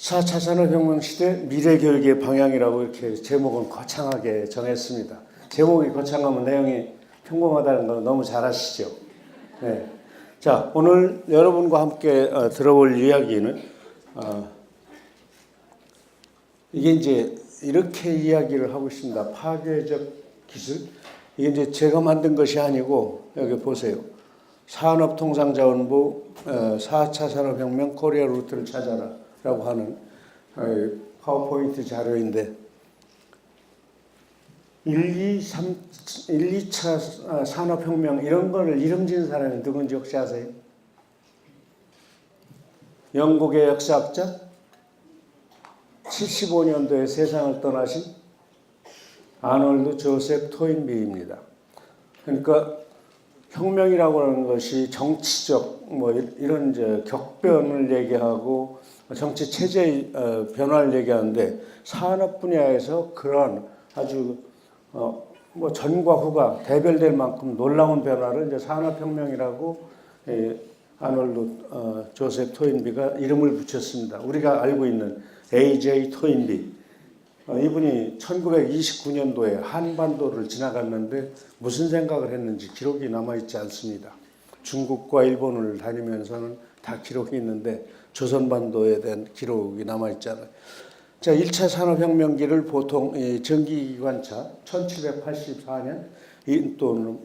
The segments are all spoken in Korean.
4차 산업혁명 시대 미래교육의 방향이라고 이렇게 제목은 거창하게 정했습니다. 제목이 거창하면 내용이 평범하다는 거 너무 잘 아시죠? 네. 자, 오늘 여러분과 함께 들어볼 이야기는 이게 이제 이렇게 이야기를 하고 있습니다. 파괴적 기술. 이게 이제 제가 만든 것이 아니고 여기 보세요. 산업통상자원부 4차 산업혁명 코리아 루트를 찾아라 라고 하는 파워포인트 자료인데 2차 산업혁명 이런 거를 이름 지은 사람이 누군지 혹시 아세요? 영국의 역사학자 75년도에 세상을 떠나신 아놀드 조셉 토인비입니다. 그러니까 혁명이라고 하는 것이 정치적 뭐 이런 이제 격변을 얘기하고 정치 체제의 변화를 얘기하는데 산업 분야에서 그런 아주 뭐 전과 후가 대별될 만큼 놀라운 변화를 이제 산업혁명이라고 아놀드 조셉 토인비가 이름을 붙였습니다. 우리가 알고 있는 A.J. 토인비 이분이 1929년도에 한반도를 지나갔는데 무슨 생각을 했는지 기록이 남아있지 않습니다. 중국과 일본을 다니면서는 다 기록이 있는데 조선반도에 대한 기록이 남아있잖아요. 자, 1차 산업혁명기를 보통 전기기관차 1784년 또는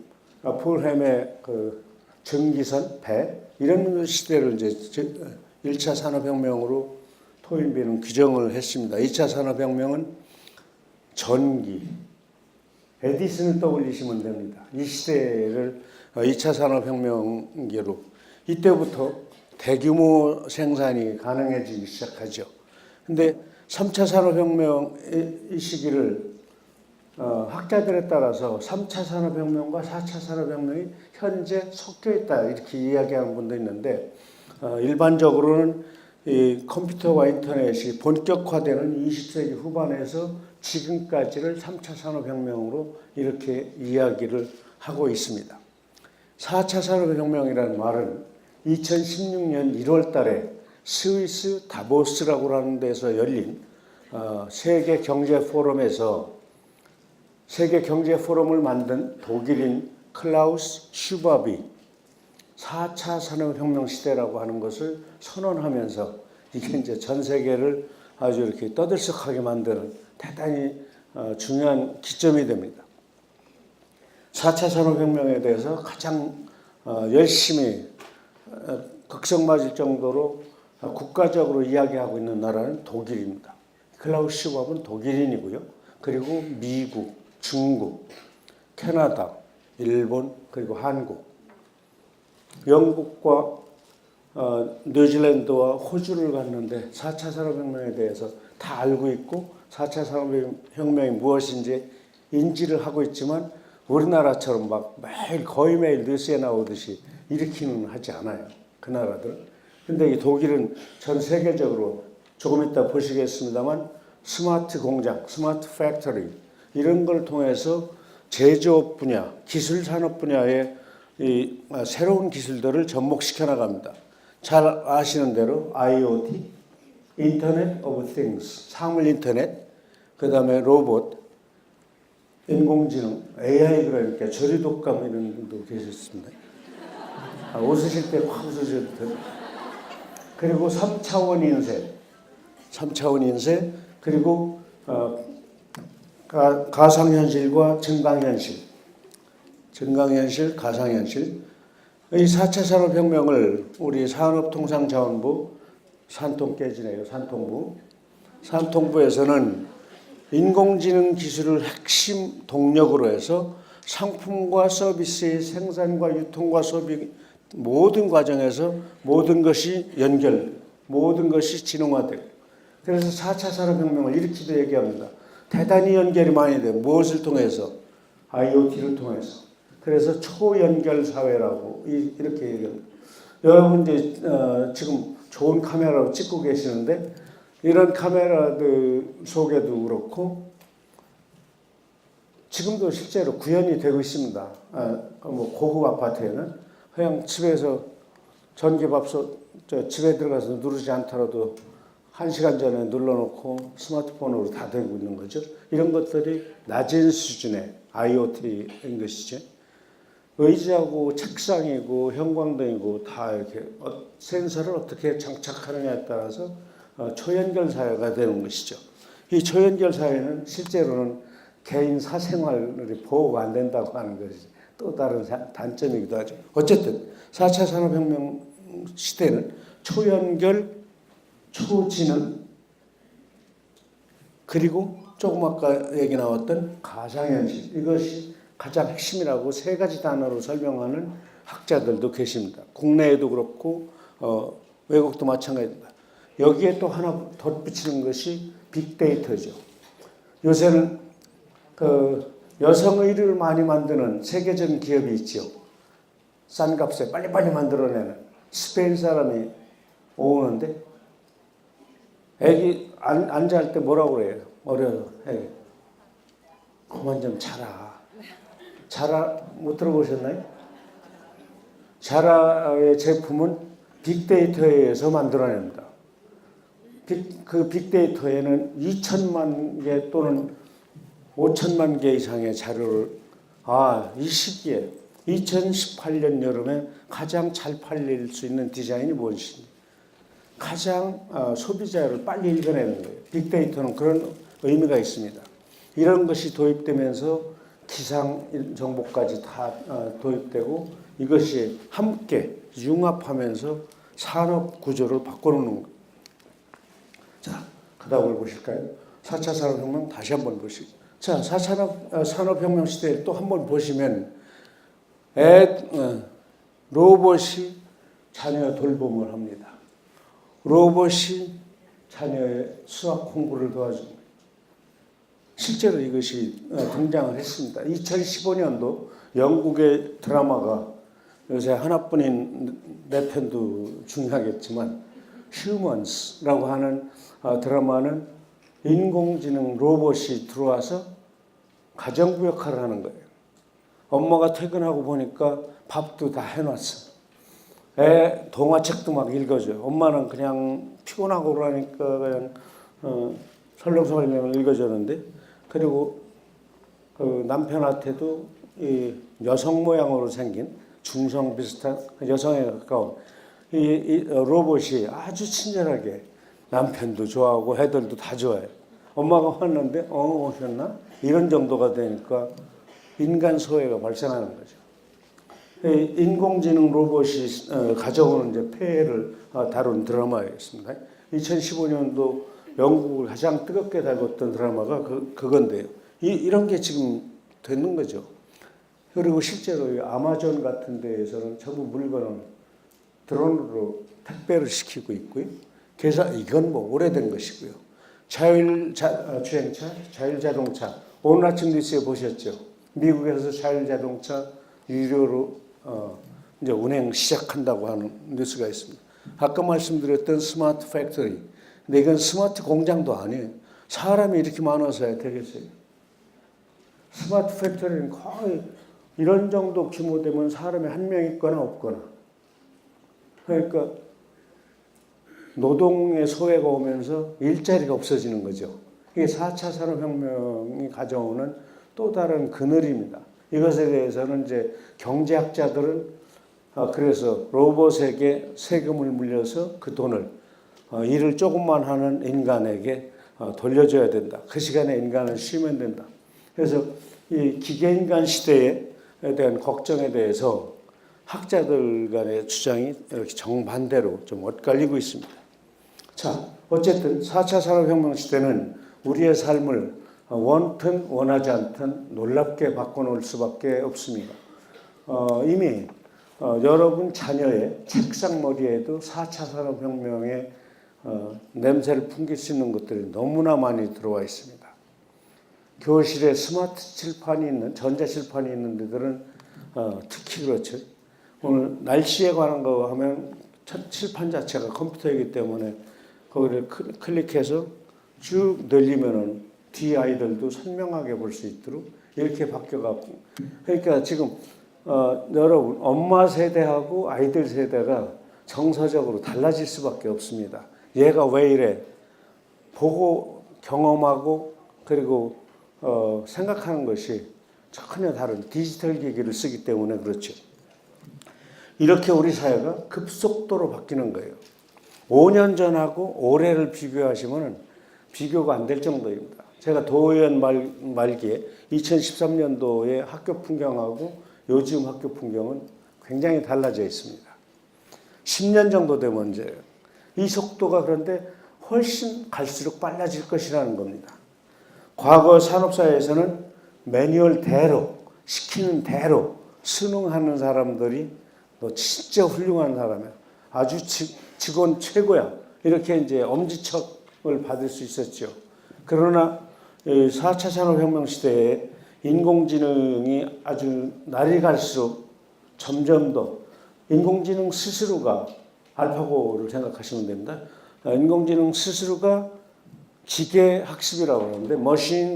풀햄의 그 전기선, 배 이런 시대를 이제 1차 산업혁명으로 토인비는 규정을 했습니다. 2차 산업혁명은 전기, 에디슨을 떠올리시면 됩니다. 이 시대를 2차 산업혁명기로 이때부터 대규모 생산이 가능해지기 시작하죠. 근데 3차 산업혁명 이 시기를 학자들에 따라서 3차 산업혁명과 4차 산업혁명이 현재 섞여 있다 이렇게 이야기하는 분도 있는데 일반적으로는 이 컴퓨터와 인터넷이 본격화되는 20세기 후반에서 지금까지를 3차 산업혁명으로 이렇게 이야기를 하고 있습니다. 4차 산업혁명이라는 말은 2016년 1월 달에 스위스 다보스라고 하는 데서 열린 세계 경제 포럼에서 세계 경제 포럼을 만든 독일인 클라우스 슈바비 4차 산업혁명 시대라고 하는 것을 선언하면서 이게 이제 전 세계를 아주 이렇게 떠들썩하게 만드는 대단히 중요한 기점이 됩니다. 4차 산업혁명에 대해서 가장 열심히 극성맞을 정도로 국가적으로 이야기하고 있는 나라는 독일입니다. 클라우스 슈밥은 독일인이고요. 그리고 미국, 중국, 캐나다, 일본, 그리고 한국, 영국과 뉴질랜드와 호주를 갔는데 4차 산업혁명에 대해서 다 알고 있고 4차 산업혁명이 무엇인지 인지를 하고 있지만 우리나라처럼 막 매일 거의 매일 뉴스에 나오듯이 일으키는 하지 않아요. 그 나라들은. 근데 이 독일은 전 세계적으로 조금 이따 보시겠습니다만 스마트 공장, 스마트 팩토리 이런 걸 통해서 제조업 분야, 기술 산업 분야에 이 새로운 기술들을 접목시켜 나갑니다. 잘 아시는 대로 IoT, 인터넷 오브 띵스, 사물 인터넷, 그 다음에 로봇, 인공지능, AI 그러니까 조류독감 이런 분도 계셨습니다. 웃으실 때 확 웃으셔도 돼요. 그리고 3차원 인쇄, 3차원 인쇄, 그리고 가상현실과 증강현실, 증강현실, 가상현실. 이 4차 산업혁명을 우리 산업통상자원부, 산통깨지네요, 산통부. 산통부에서는 인공지능 기술을 핵심 동력으로 해서 상품과 서비스의 생산과 유통과 소비 모든 과정에서 모든 것이 연결, 모든 것이 지능화되고 그래서 4차 산업혁명을 일으키도 얘기합니다. 대단히 연결이 많이 돼요. 무엇을 통해서? IoT를 통해서. 그래서 초연결 사회라고 이렇게 얘기합니다. 여러분 이제 지금 좋은 카메라로 찍고 계시는데 이런 카메라들 속에도 그렇고 지금도 실제로 구현이 되고 있습니다. 뭐 고급 아파트에는 그냥 집에서 전기밥솥 집에 들어가서 누르지 않더라도 1시간 전에 눌러놓고 스마트폰으로 다 되고 있는 거죠. 이런 것들이 낮은 수준의 IoT인 것이죠. 의자고 책상이고 형광등이고 다 이렇게 센서를 어떻게 장착하느냐에 따라서 초연결 사회가 되는 것이죠. 이 초연결 사회는 실제로는 개인 사생활이 보호가 안 된다고 하는 것이 또 다른 단점이기도 하죠. 어쨌든 4차 산업혁명 시대는 초연결, 초지능, 그리고 조금 아까 얘기 나왔던 가상현실, 이것이 가장 핵심이라고 세 가지 단어로 설명하는 학자들도 계십니다. 국내에도 그렇고 외국도 마찬가지입니다. 여기에 또 하나 덧붙이는 것이 빅데이터죠. 요새는 여성 의류를 많이 만드는 세계적인 기업이 있죠. 싼 값에 빨리빨리 만들어내는 스페인 사람이 오는데 애기 앉아 때 뭐라고 그래요? 어려서 애기 그만 좀 자라. 자라 못 들어보셨나요? 자라의 제품은 빅데이터에 의해서 만들어냅니다. 그 빅데이터에는 2천만 개 또는 5천만 개 이상의 자료를 이 시기에 2018년 여름에 가장 잘 팔릴 수 있는 디자인이 무엇인지 가장 소비자를 빨리 읽어내는 거예요. 빅데이터는 그런 의미가 있습니다. 이런 것이 도입되면서 기상 정보까지 다 도입되고 이것이 함께 융합하면서 산업 구조를 바꿔놓는 거예요. 자, 그 다음을 보실까요? 4차 산업혁명 다시 한번 보시죠. 자, 4차 산업혁명 시대에 또 한번 보시면 로봇이 자녀 돌봄을 합니다. 로봇이 자녀의 수학 공부를 도와줍니다. 실제로 이것이 등장을 했습니다. 2015년도 영국의 드라마가 요새 하나뿐인 내 편도 중요하겠지만 휴먼스라고 하는 드라마는 인공지능 로봇이 들어와서 가정부 역할을 하는 거예요. 엄마가 퇴근하고 보니까 밥도 다 해놨어. 애 동화책도 막 읽어줘요. 엄마는 그냥 피곤하고 그러니까 그냥 설렁설렁 읽어주는데 그리고 그 남편한테도 이 여성 모양으로 생긴 중성 비슷한 여성에 가까운 이 로봇이 아주 친절하게 남편도 좋아하고 애들도 다 좋아해요. 엄마가 왔는데 오셨나? 이런 정도가 되니까 인간 소외가 발생하는 거죠. 인공지능 로봇이 가져오는 이제 폐해를 다룬 드라마였습니다. 2015년도 영국을 가장 뜨겁게 다뤘던 드라마가 그건데요. 이런 게 지금 되는 거죠. 그리고 실제로 아마존 같은 데에서는 전부 물건을 드론으로 택배를 시키고 있고요. 그래서 이건 뭐 오래된 것이고요. 주행차, 자율자동차. 오늘 아침 뉴스에 보셨죠? 미국에서 자율자동차 유료로 이제 운행 시작한다고 하는 뉴스가 있습니다. 아까 말씀드렸던 스마트 팩토리. 근데 이건 스마트 공장도 아니에요. 사람이 이렇게 많아서야 되겠어요. 스마트 팩토리는 거의 이런 정도 규모 되면 사람이 한 명 있거나 없거나. 그러니까 노동의 소외가 오면서 일자리가 없어지는 거죠. 이게 4차 산업혁명이 가져오는 또 다른 그늘입니다. 이것에 대해서는 이제 경제학자들은 그래서 로봇에게 세금을 물려서 그 돈을 일을 조금만 하는 인간에게 돌려줘야 된다. 그 시간에 인간은 쉬면 된다. 그래서 이 기계인간 시대에 대한 걱정에 대해서 학자들 간의 주장이 이렇게 정반대로 좀 엇갈리고 있습니다. 자, 어쨌든 4차 산업혁명 시대는 우리의 삶을 원튼 원하지 않든 놀랍게 바꿔놓을 수밖에 없습니다. 이미 여러분 자녀의 책상머리에도 4차 산업혁명의 냄새를 풍길 수 있는 것들이 너무나 많이 들어와 있습니다. 교실에 스마트 칠판이 있는 전자칠판이 있는 데들은 특히 그렇죠. 오늘 날씨에 관한 거 하면 첫 칠판 자체가 컴퓨터이기 때문에 거기를 클릭해서 쭉 늘리면은 뒤 아이들도 선명하게 볼 수 있도록 이렇게 바뀌어갖고 그러니까 지금 여러분 엄마 세대하고 아이들 세대가 정서적으로 달라질 수밖에 없습니다. 얘가 왜 이래? 보고 경험하고 그리고 생각하는 것이 전혀 다른 디지털 기기를 쓰기 때문에 그렇죠. 이렇게 우리 사회가 급속도로 바뀌는 거예요. 5년 전하고 올해를 비교하시면 비교가 안 될 정도입니다. 제가 도의원 말기에 2013년도의 학교 풍경하고 요즘 학교 풍경은 굉장히 달라져 있습니다. 10년 정도 된 문제예요. 이 속도가 그런데 훨씬 갈수록 빨라질 것이라는 겁니다. 과거 산업사회에서는 매뉴얼대로 시키는 대로 순응하는 사람들이 너 진짜 훌륭한 사람이야. 아주 직원 최고야. 이렇게 이제 엄지척을 받을 수 있었죠. 그러나 4차 산업혁명 시대에 인공지능이 아주 날이 갈수록 점점 더 인공지능 스스로가 알파고를 생각하시면 됩니다. 인공지능 스스로가 기계 학습이라고 하는데 머신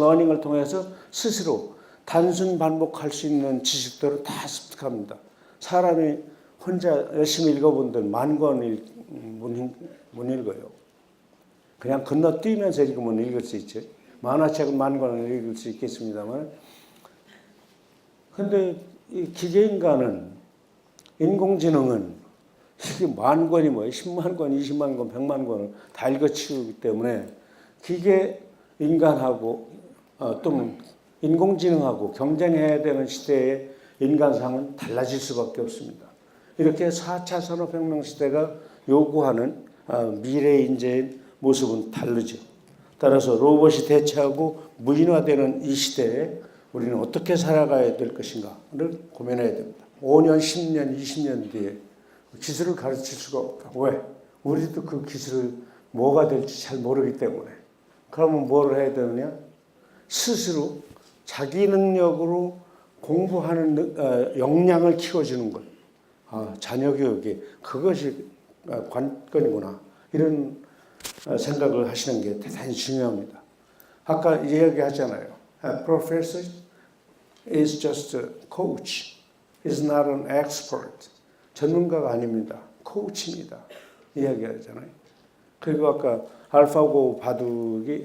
러닝을 통해서 스스로 단순 반복할 수 있는 지식들을 다 습득합니다. 사람이 혼자 열심히 읽어본들 만 권을 못 읽어요. 그냥 건너뛰면서 읽으면 읽을 수 있죠. 만화책은 만 권을 읽을 수 있겠습니다만. 근데 이 기계인간은, 인공지능은 이게 만 권이 뭐예요? 10만 권, 20만 권, 100만 권을 다 읽어치우기 때문에 기계 인간하고 또는 인공지능하고 경쟁해야 되는 시대에 인간상은 달라질 수밖에 없습니다. 이렇게 4차 산업혁명 시대가 요구하는 미래 인재의 모습은 다르죠. 따라서 로봇이 대체하고 무인화되는 이 시대에 우리는 어떻게 살아가야 될 것인가를 고민해야 됩니다. 5년, 10년, 20년 뒤에 기술을 가르칠 수가 없다. 왜? 우리도 그 기술을 뭐가 될지 잘 모르기 때문에. 그러면 뭘 해야 되느냐? 스스로 자기 능력으로 공부하는 역량을 키워주는 것. 자녀 교육이 그것이 관건이구나. 이런 생각을 하시는 게 대단히 중요합니다. 아까 이야기하잖아요. A professor is just a coach. Is not an expert. 전문가가 아닙니다. 코치입니다. 이야기하잖아요. 그리고 아까 알파고 바둑이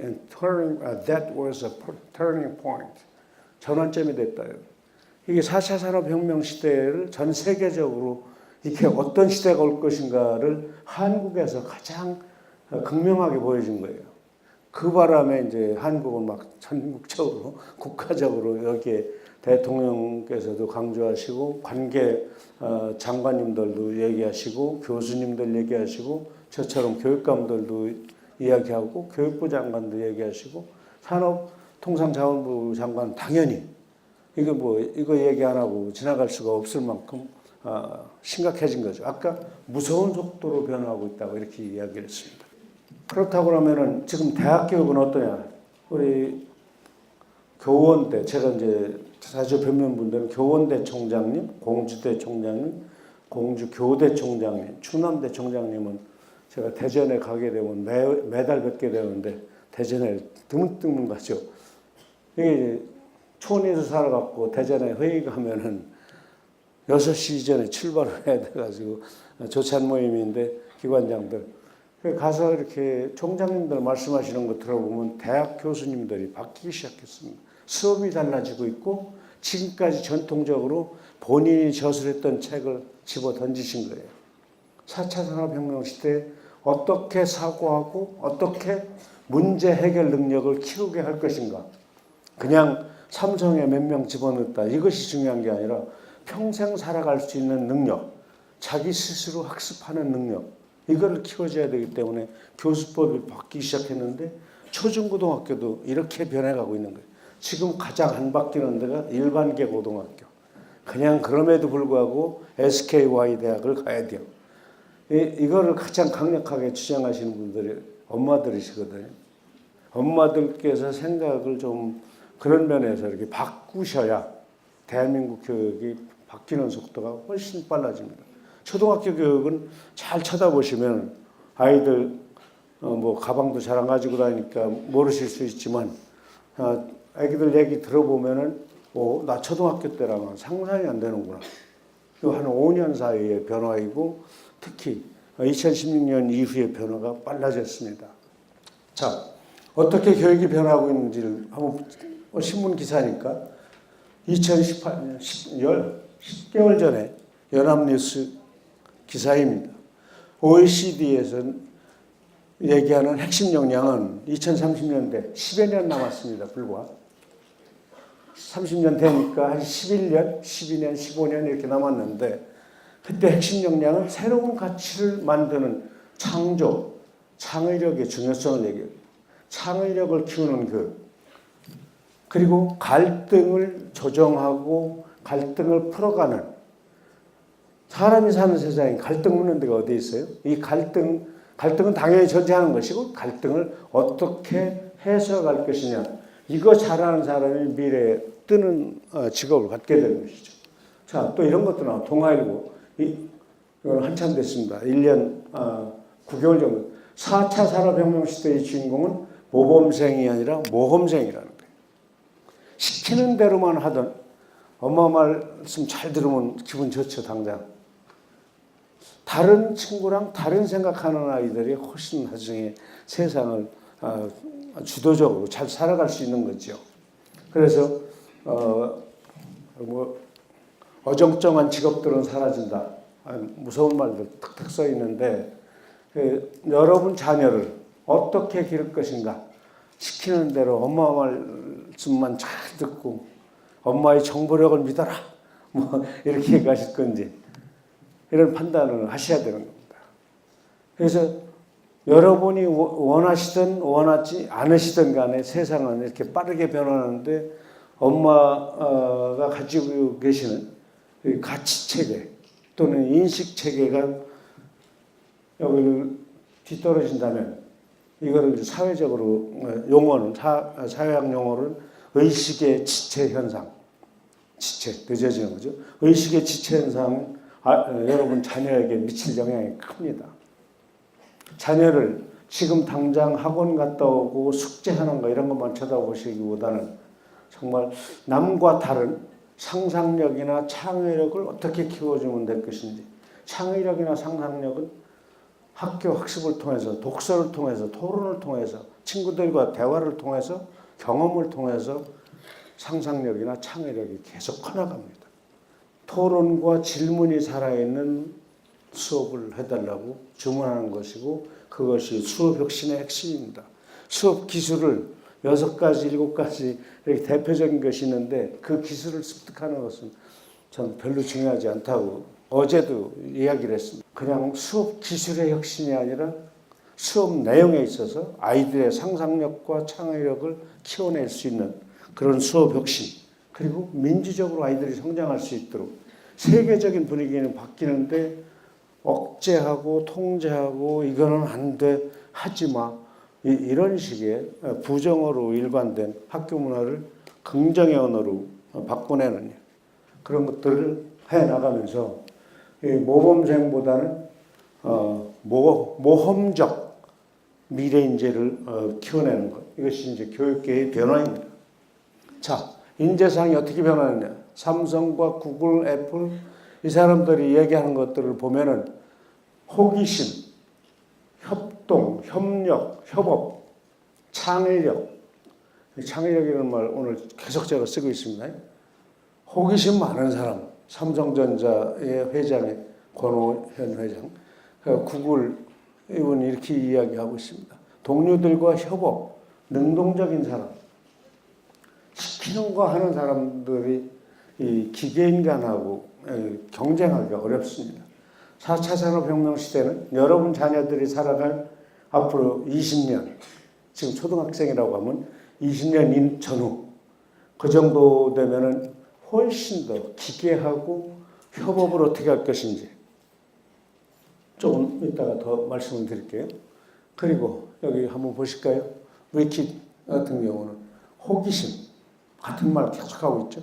that was a turning point. 전환점이 됐다요. 이게 4차 산업혁명 시대를 전 세계적으로 이렇게 어떤 시대가 올 것인가를 한국에서 가장 극명하게 보여준 거예요. 그 바람에 이제 한국은 막 전국적으로 국가적으로 여기에 대통령께서도 강조하시고 관계 장관님들도 얘기하시고 교수님들 얘기하시고 저처럼 교육감들도 이야기하고 교육부 장관도 얘기하시고 산업통상자원부 장관 당연히 이거 얘기 안 하고 지나갈 수가 없을 만큼 심각해진 거죠. 아까 무서운 속도로 변화하고 있다고 이렇게 이야기를 했습니다. 그렇다고 하면은 지금 대학 교육은 어떠냐? 우리 교원대, 제가 이제 자주 뵙는 분들은 교원대 총장님, 공주대 총장님, 공주교대 총장님, 충남대 총장님은 제가 대전에 가게 되면 매달 뵙게 되는데 대전에 드문드문 가죠. 이게 촌에서 살아갖고 대전에 회의 가면은 6시 이전에 출발을 해야 돼가지고 조찬 모임인데 기관장들 가서 이렇게 총장님들 말씀하시는 거 들어보면 대학 교수님들이 바뀌기 시작했습니다. 수업이 달라지고 있고 지금까지 전통적으로 본인이 저술했던 책을 집어 던지신 거예요. 4차 산업혁명 시대에 어떻게 사고하고 어떻게 문제 해결 능력을 키우게 할 것인가. 그냥 삼성에 몇 명 집어넣었다. 이것이 중요한 게 아니라 평생 살아갈 수 있는 능력, 자기 스스로 학습하는 능력, 이거를 키워줘야 되기 때문에 교수법이 바뀌기 시작했는데 초중고등학교도 이렇게 변해가고 있는 거예요. 지금 가장 안 바뀌는 데가 일반계 고등학교. 그냥 그럼에도 불구하고 SKY 대학을 가야 돼요. 이거를 가장 강력하게 주장하시는 분들이 엄마들이시거든요. 엄마들께서 생각을 좀 그런 면에서 이렇게 바꾸셔야 대한민국 교육이 바뀌는 속도가 훨씬 빨라집니다. 초등학교 교육은 잘 쳐다보시면 아이들 뭐 가방도 잘 안 가지고 다니니까 모르실 수 있지만 아기들 얘기 들어보면은 나 초등학교 때라면 상상이 안 되는구나. 한 5년 사이의 변화이고 특히 2016년 이후의 변화가 빨라졌습니다. 자, 어떻게 교육이 변하고 있는지를 한번 신문 기사니까 2018년 10개월 전에 연합뉴스 기사입니다. OECD에서 얘기하는 핵심 역량은 2030년대 10여 년 남았습니다. 불과 30년 되니까 한 11년, 12년, 15년 이렇게 남았는데 그때 핵심 역량은 새로운 가치를 만드는 창조, 창의력의 중요성을 얘기해요. 창의력을 키우는 그리고 갈등을 조정하고 갈등을 풀어가는 사람이 사는 세상에 갈등 없는 데가 어디 있어요? 이 갈등은 당연히 존재하는 것이고 갈등을 어떻게 해석할 것이냐. 이거 잘하는 사람이 미래에 뜨는 직업을 갖게 되는 것이죠. 자, 또 이런 것도 나와. 동아일보. 이건 한참 됐습니다. 1년 9개월 정도. 4차 산업혁명 시대의 주인공은 모범생이 아니라 모험생이라는 거예요. 시키는 대로만 하던 엄마 말씀 잘 들으면 기분 좋죠, 당장. 다른 친구랑 다른 생각하는 아이들이 훨씬 나중에 세상을 주도적으로 잘 살아갈 수 있는 거죠. 그래서 어정쩡한 직업들은 사라진다. 무서운 말들 탁탁 써 있는데 여러분 자녀를 어떻게 기를 것인가? 시키는 대로 엄마 말씀만 잘 듣고 엄마의 정보력을 믿어라. 뭐 이렇게 가실 건지 이런 판단을 하셔야 되는 겁니다. 그래서 여러분이 원하시든 원하지 않으시든 간에 세상은 이렇게 빠르게 변하는데 엄마가 가지고 계시는 가치체계 또는 인식체계가 여기를 뒤떨어진다면 이거를 사회적으로 용어는 사회학 용어를 의식의 지체 현상, 지체 늦어지는 거죠. 의식의 지체 현상은 여러분 자녀에게 미칠 영향이 큽니다. 자녀를 지금 당장 학원 갔다 오고 숙제하는 거 이런 것만 쳐다보시기보다는 정말 남과 다른 상상력이나 창의력을 어떻게 키워주면 될 것인지. 창의력이나 상상력은 학교 학습을 통해서 독서를 통해서 토론을 통해서 친구들과 대화를 통해서 경험을 통해서 상상력이나 창의력이 계속 커나갑니다. 토론과 질문이 살아있는 수업을 해달라고 주문하는 것이고 그것이 수업 혁신의 핵심입니다. 수업 기술을 6가지, 7가지 이렇게 대표적인 것이 있는데 그 기술을 습득하는 것은 저는 별로 중요하지 않다고 어제도 이야기를 했습니다. 그냥 수업 기술의 혁신이 아니라 수업 내용에 있어서 아이들의 상상력과 창의력을 키워낼 수 있는 그런 수업 혁신 그리고 민주적으로 아이들이 성장할 수 있도록 세계적인 분위기는 바뀌는데 억제하고 통제하고 이거는 안 돼 하지 마 이런 식의 부정어로 일관된 학교 문화를 긍정의 언어로 바꿔내는 그런 것들을 해나가면서 모범생보다는 모험적 미래 인재를 키워내는 것 이것이 이제 교육계의 변화입니다. 자, 인재상이 어떻게 변하느냐? 삼성과 구글, 애플 이 사람들이 얘기하는 것들을 보면은 호기심, 협동, 협력, 협업, 창의력. 창의력이라는 말 오늘 계속 제가 쓰고 있습니다. 호기심 많은 사람, 삼성전자의 회장의 권오현 회장, 구글 이분이 이렇게 이야기하고 있습니다. 동료들과 협업, 능동적인 사람, 시키는 거 하는 사람들이 이 기계인간하고 경쟁하기가 어렵습니다. 4차 산업혁명 시대는 여러분 자녀들이 살아갈 앞으로 20년, 지금 초등학생이라고 하면 20년 전후 그 정도 되면은 훨씬 더 기계하고 협업을 어떻게 할 것인지 조금 이따가 더 말씀을 드릴게요. 그리고 여기 한번 보실까요? 위키 같은 경우는 호기심 같은 말 계속하고 있죠.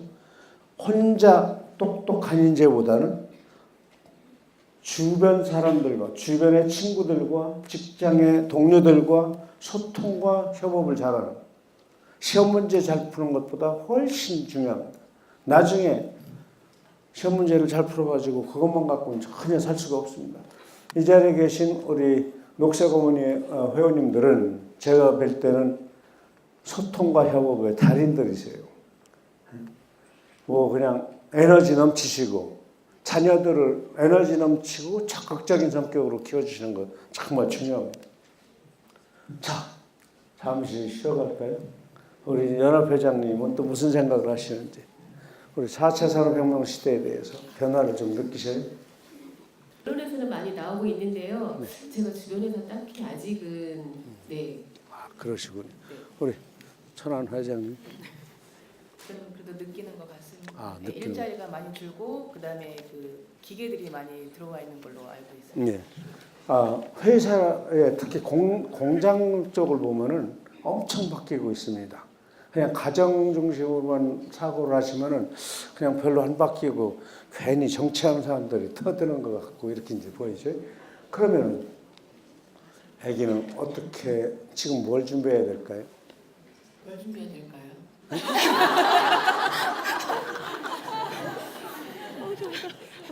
혼자 똑똑한 인재보다는 주변 사람들과 주변의 친구들과 직장의 동료들과 소통과 협업을 잘하는 시험 문제 잘 푸는 것보다 훨씬 중요합니다. 나중에 시험 문제를 잘 풀어가지고 그것만 갖고는 전혀 살 수가 없습니다. 이 자리에 계신 우리 녹색어머니 회원님들은 제가 뵐 때는 소통과 협업의 달인들이세요. 뭐 그냥 에너지 넘치시고 자녀들을 에너지 넘치고 적극적인 성격으로 키워주시는 거 정말 중요합니다. 자, 잠시 쉬어갈까요? 우리 연합회장님은 또 무슨 생각을 하시는지, 우리 4차 산업혁명 시대에 대해서 변화를 좀 느끼셔요? 언론에서는 많이 나오고 있는데요. 네. 제가 주변에서 딱히 아직은 네. 아, 그러시군요. 네. 우리 천안 회장님. 저는 그래도 느끼는 것 같습니다. 아, 네, 일자리가 많이 줄고 그다음에 그 기계들이 많이 들어와 있는 걸로 알고 있습니다. 네. 아, 회사에 특히 공장 쪽을 보면은 엄청 바뀌고 있습니다. 그냥 가정 중심으로만 사고를 하시면은 그냥 별로 안 바뀌고 괜히 정치하는 사람들이 터드는 것 같고 이렇게 이제 보이죠. 그러면 애기는 어떻게 지금 뭘 준비해야 될까요? 뭘 준비해야 될까요?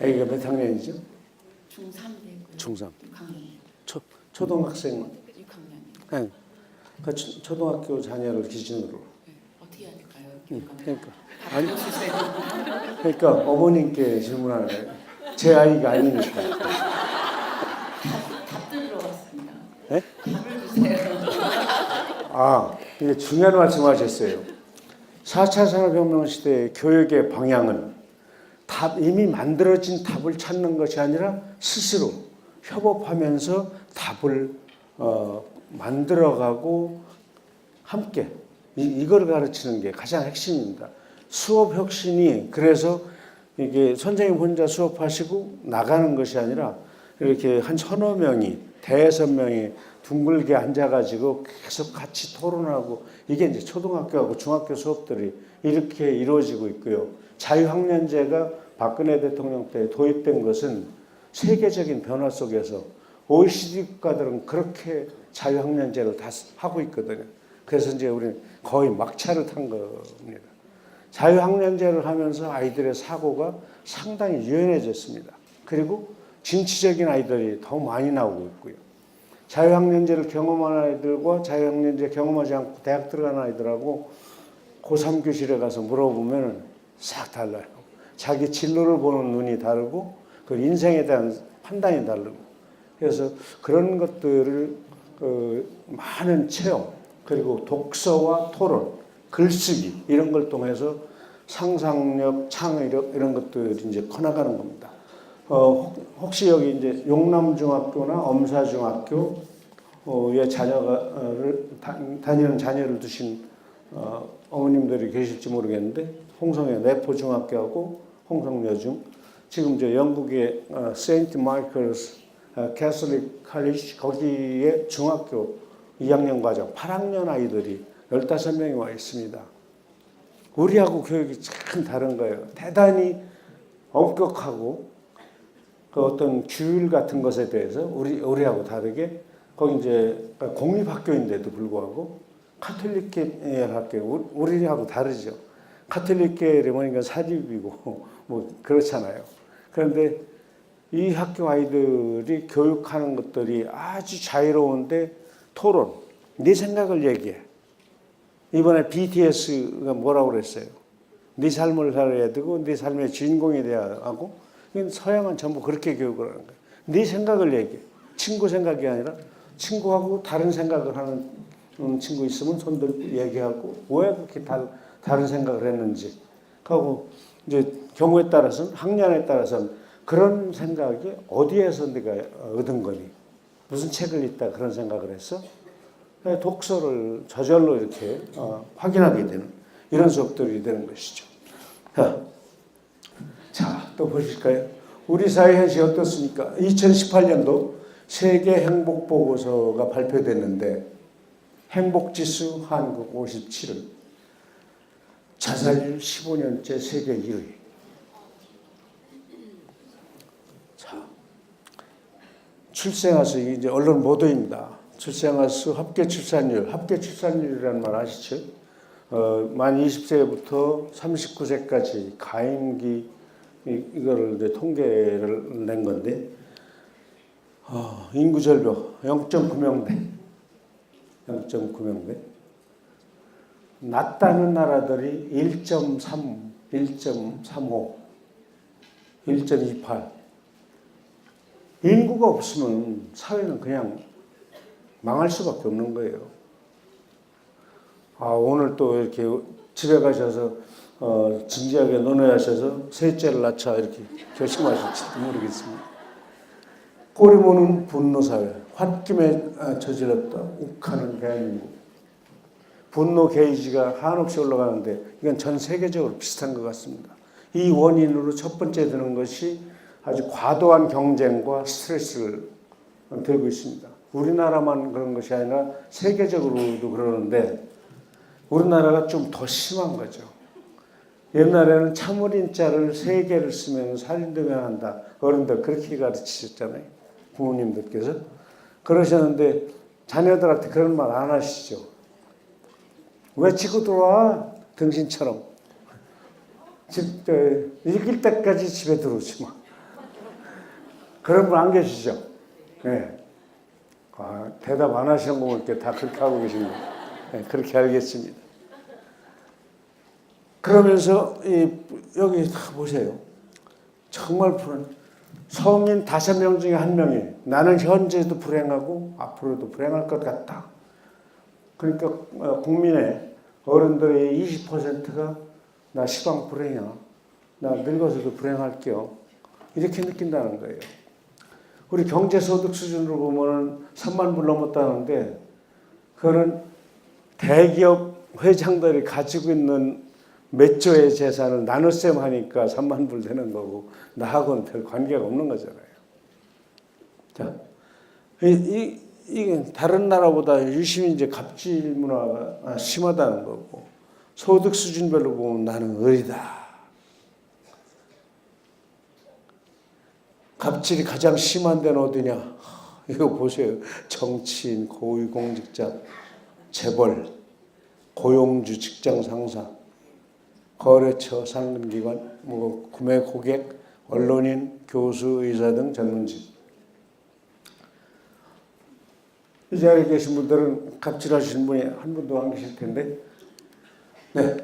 애기가 몇 학년이죠? 중3 되고요. 중3. 6학년. 초등학생. 6학년. 네. 그 초등학교 자녀를 기준으로. 네. 어떻게 해야 될까요? 그러니까 아니. 그러니까 어머님께 질문하는 거예요. 제 아이가 아니니까. 답들 들어왔습니다. 네? 답을 주세요. 아, 이게 중요한 말씀하셨어요. 4차 산업혁명 시대의 교육의 방향은 이미 만들어진 답을 찾는 것이 아니라 스스로 협업하면서 답을 만들어가고 함께 이걸 가르치는 게 가장 핵심입니다. 수업 혁신이 그래서 이게 선생님 혼자 수업하시고 나가는 것이 아니라 이렇게 한 서너 명이 대여섯 명이 둥글게 앉아가지고 계속 같이 토론하고 이게 이제 초등학교하고 중학교 수업들이 이렇게 이루어지고 있고요. 자유학년제가 박근혜 대통령 때 도입된 것은 세계적인 변화 속에서 OECD 국가들은 그렇게 자유학년제를 다 하고 있거든요. 그래서 이제 우리는 거의 막차를 탄 겁니다. 자유학년제를 하면서 아이들의 사고가 상당히 유연해졌습니다. 그리고 진취적인 아이들이 더 많이 나오고 있고요. 자유학년제를 경험한 아이들과 자유학년제 경험하지 않고 대학 들어간 아이들하고 고3 교실에 가서 물어보면 싹 달라요. 자기 진로를 보는 눈이 다르고 그 인생에 대한 판단이 다르고 그래서 그런 것들을 많은 체험 그리고 독서와 토론, 글쓰기 이런 걸 통해서 상상력, 창의력 이런 것들이 이제 커나가는 겁니다. 혹시 여기 이제 용남중학교나 엄사중학교에 자녀를 다니는 자녀를 두신 어머님들이 계실지 모르겠는데 홍성의 내포중학교하고 홍성여중 지금 저 영국의 세인트 마이클스 캐슬릭 칼리지 거기에 중학교 2학년 과정 8학년 아이들이 15명이 와 있습니다. 우리하고 교육이 참 다른 거예요. 대단히 엄격하고 그 어떤 규율 같은 것에 대해서 우리하고 다르게 거기 이제 공립학교인데도 불구하고 카톨릭계 학교 우리하고 다르죠. 카톨릭계 보니까 사립이고 뭐 그렇잖아요. 그런데 이 학교 아이들이 교육하는 것들이 아주 자유로운데 토론, 네 생각을 얘기해. 이번에 BTS가 뭐라고 그랬어요? 네 삶을 살아야 되고 네 삶의 주인공이 돼야 하고 서양은 전부 그렇게 교육을 하는 거예요. 네 생각을 얘기해. 친구 생각이 아니라 친구하고 다른 생각을 하는 친구 있으면 손들 얘기하고 왜 그렇게 다른 생각을 했는지 하고 이제 경우에 따라서는 학년에 따라서는 그런 생각이 어디에서 네가 얻은 거니? 무슨 책을 읽다 그런 생각을 했어? 독서를 저절로 이렇게 확인하게 되는 이런 수업들이 되는 것이죠. 자, 또 보실까요? 우리 사회 현실이 어떻습니까? 2018년도 세계 행복 보고서가 발표됐는데 행복지수 한국 57을 자살률 15년째 세계 1위. 자, 출생아 수 이제 언론 보도입니다. 출생아 수 합계 출산율이라는 말 아시죠? 만 20세부터 39세까지 가임기 이거를 이제 통계를 낸 건데 인구 절벽 0.9명대. 0.9명대. 낮다는 나라들이 1.3, 1.35, 1.28. 인구가 없으면 사회는 그냥 망할 수밖에 없는 거예요. 오늘 또 이렇게 집에 가셔서 진지하게 논의하셔서 셋째를 낳자 이렇게 결심하실지도 모르겠습니다. 꼬리 무는 분노사회, 홧김에 저질렀다 욱하는 대한민국. 분노 게이지가 한없이 올라가는데 이건 전 세계적으로 비슷한 것 같습니다. 이 원인으로 첫 번째 드는 것이 아주 과도한 경쟁과 스트레스를 들고 있습니다. 우리나라만 그런 것이 아니라 세계적으로도 그러는데 우리나라가 좀 더 심한 거죠. 옛날에는 참을인자를 3개를 쓰면 살인되면 한다. 어른들 그렇게 가르치셨잖아요. 부모님들께서. 그러셨는데 자녀들한테 그런 말 안 하시죠. 외치고 들어와 등신처럼. 이길 때까지 집에 들어오지 마. 그런 분 안 계시죠? 네. 대답 안 하시는 거 보니까 다 그렇게 하고 계십니다. 네, 그렇게 알겠습니다. 그러면서 여기 보세요. 정말 성인 5명 중에 1명이 나는 현재도 불행하고 앞으로도 불행할 것 같다. 그러니까 국민의 어른들의 20%가 나 시방 불행이야. 나 늙어서도 불행할게요. 이렇게 느낀다는 거예요. 우리 경제소득 수준으로 보면 3만 불 넘었다는데 그거는 대기업 회장들이 가지고 있는 몇 조의 재산을 나눗셈 하니까 3만 불 되는 거고 나하고는 별 관계가 없는 거잖아요. 자, 이게 다른 나라보다 유심히 이제 갑질 문화가 심하다는 거고 소득 수준별로 보면 나는 의리다. 갑질이 가장 심한 데는 어디냐? 이거 보세요. 정치인, 고위공직자, 재벌, 고용주, 직장 상사, 거래처, 상금기관, 구매 고객, 언론인, 교수, 의사 등 전문직. 이 자리에 계신 분들은 갑질하시는 분이 한 분도 안 계실 텐데. 네.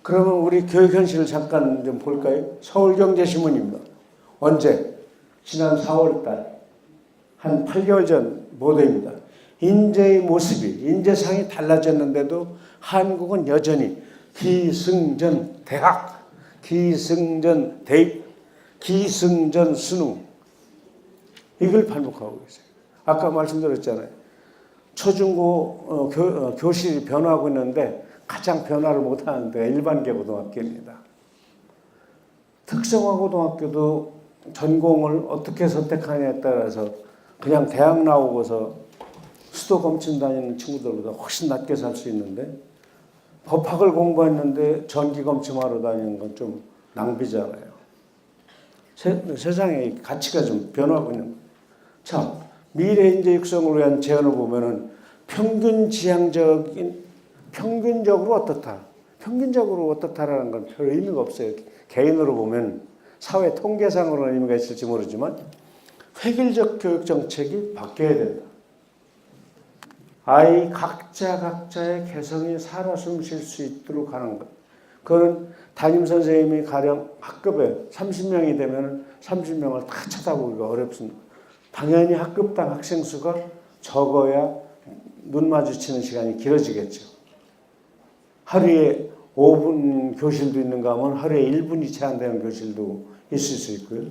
그러면 우리 교육 현실을 잠깐 좀 볼까요? 서울경제신문입니다. 언제? 지난 4월달 한 8개월 전 보도입니다. 인재의 모습이 인재상이 달라졌는데도 한국은 여전히 기승전 대학, 기승전 대입, 기승전 수능 이걸 반복하고 계세요. 아까 말씀드렸잖아요. 초중고 교실이 변화하고 있는데 가장 변화를 못하는데 일반계 고등학교입니다. 특성화 고등학교도 전공을 어떻게 선택하냐에 따라서 그냥 대학 나오고서 수도 검침 다니는 친구들보다 훨씬 낮게 살 수 있는데 법학을 공부했는데 전기 검침하러 다니는 건 좀 낭비잖아요. 세상의 가치가 좀 변화하고 있는 거예요. 자, 미래 인재 육성을 위한 제안을 보면은 평균적으로 어떻다. 평균적으로 어떻다라는 건 별 의미가 없어요. 개인으로 보면 사회 통계상으로는 의미가 있을지 모르지만 획일적 교육 정책이 바뀌어야 된다. 아이 각자의 개성이 살아 숨쉴 수 있도록 하는 것. 그건 담임선생님이 가령 학급에 30명이 되면 30명을 다 쳐다보기가 어렵습니다. 당연히 학급당 학생 수가 적어야 눈 마주치는 시간이 길어지겠죠. 하루에 5분 교실도 있는가 하면 하루에 1분이 제한되는 교실도 있을 수 있고요.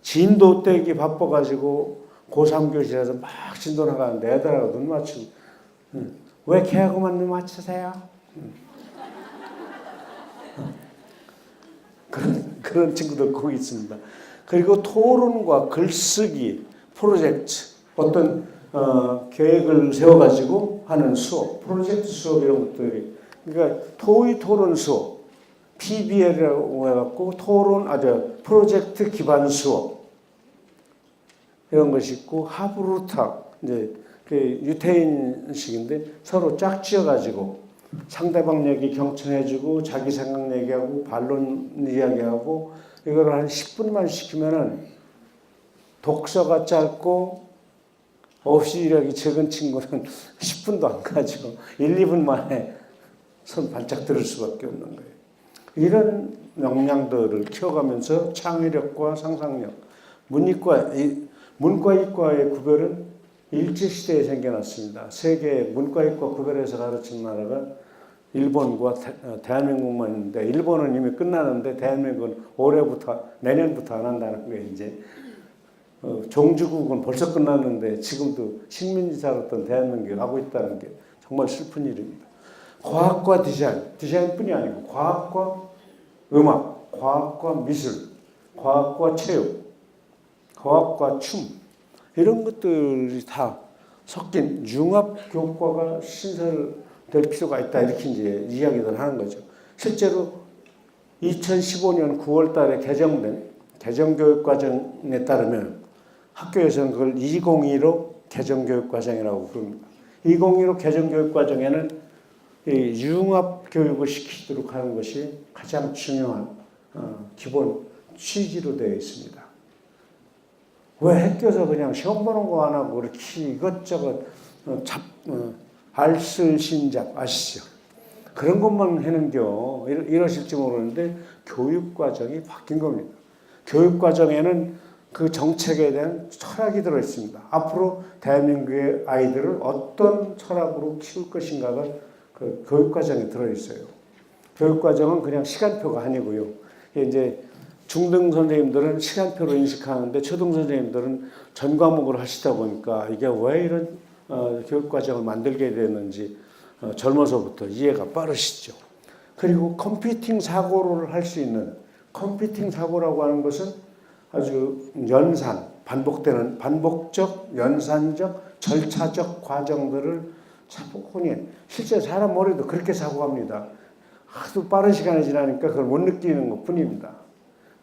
진도 떼기 바빠가지고 고3 교실에서 막 진도 나가는데 애들하고 눈 맞추고 왜 걔하고만 눈 맞추세요? 그런 친구들 꼭 있습니다. 그리고 토론과 글쓰기, 프로젝트, 어떤 계획을 세워가지고 하는 수업, 프로젝트 수업 이런 것들이 그러니까 토의 토론 수업, PBL이라고 해갖고 프로젝트 기반 수업 이런 것이 있고 하브루탁 이제 그 유태인식인데 서로 짝지어가지고 상대방 얘기 경청해주고 자기 생각 얘기하고 반론 이야기하고 이걸 한 10분만 시키면은 독서가 짧고 없이 일하기 적은 친구는 10분도 안 가죠. 1, 2분 만에 손 반짝 들을 수밖에 없는 거예요. 이런 역량들을 키워가면서 창의력과 상상력, 문과 이과의 구별은 일제시대에 생겨났습니다. 세계 문과 이과 구별해서 가르치는 나라가 일본과 대한민국만 있는데, 일본은 이미 끝나는데 대한민국은 올해부터 내년부터 안 한다는 거예요. 이제 종주국은 벌써 끝났는데 지금도 식민지 살았던 대한민국이 하고 있다는 게 정말 슬픈 일입니다. 과학과 디자인뿐이 아니고 과학과 음악, 과학과 미술, 과학과 체육, 과학과 춤, 이런 것들이 다 섞인 융합 교과가 신설될 필요가 있다, 이렇게 이제 이야기를 하는 거죠. 실제로 2015년 9월 달에 개정된 개정교육과정에 따르면 학교에서는 그걸 2015 개정교육과정이라고 부릅니다. 2015 개정교육과정에는 이 융합 교육을 시키도록 하는 것이 가장 중요한 기본 취지로 되어 있습니다. 왜 학교에서 그냥 시험 보는 거 안 하고 이렇게 이것저것 알쓸신잡 아시죠? 그런 것만 하는겨 이러실지 모르는데 교육과정이 바뀐 겁니다. 교육과정에는 그 정책에 대한 철학이 들어있습니다. 앞으로 대한민국의 아이들을 어떤 철학으로 키울 것인가가 그 교육과정에 들어있어요. 교육과정은 그냥 시간표가 아니고요. 이제 중등 선생님들은 시간표로 인식하는데 초등 선생님들은 전 과목을 하시다 보니까 이게 왜 이런 교육과정을 만들게 됐는지 젊어서부터 이해가 빠르시죠. 그리고 컴퓨팅 사고를 할 수 있는, 컴퓨팅 사고라고 하는 것은 아주 반복되는 반복적, 연산적, 절차적 과정들을 차분히, 실제 사람 머리도 그렇게 사고합니다. 하도 빠른 시간이 지나니까 그걸 못 느끼는 것 뿐입니다.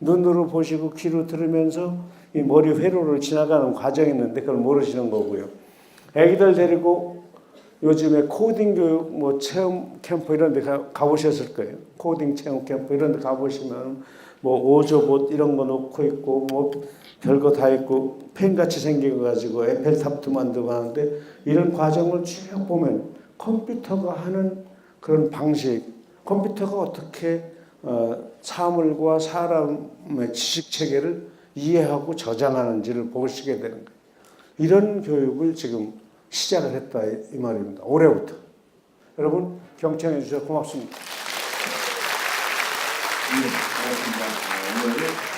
눈으로 보시고 귀로 들으면서 이 머리 회로를 지나가는 과정이 있는데 그걸 모르시는 거고요. 애기들 데리고 요즘에 코딩 교육 체험 캠프 이런 데 가보셨을 거예요. 코딩 체험 캠프 이런 데 가보시면 오조봇 이런 거 놓고 있고 별거 다 있고 펜같이 생겨가지고 에펠탑도 만들고 하는데, 이런 과정을 쭉 보면 컴퓨터가 하는 그런 방식, 컴퓨터가 어떻게 사물과 사람의 지식체계를 이해하고 저장하는지를 보시게 되는 거예요. 이런 교육을 지금 시작을 했다 이 말입니다. 올해부터. 여러분 경청해 주셔서 고맙습니다. 네, 고맙습니다. 오늘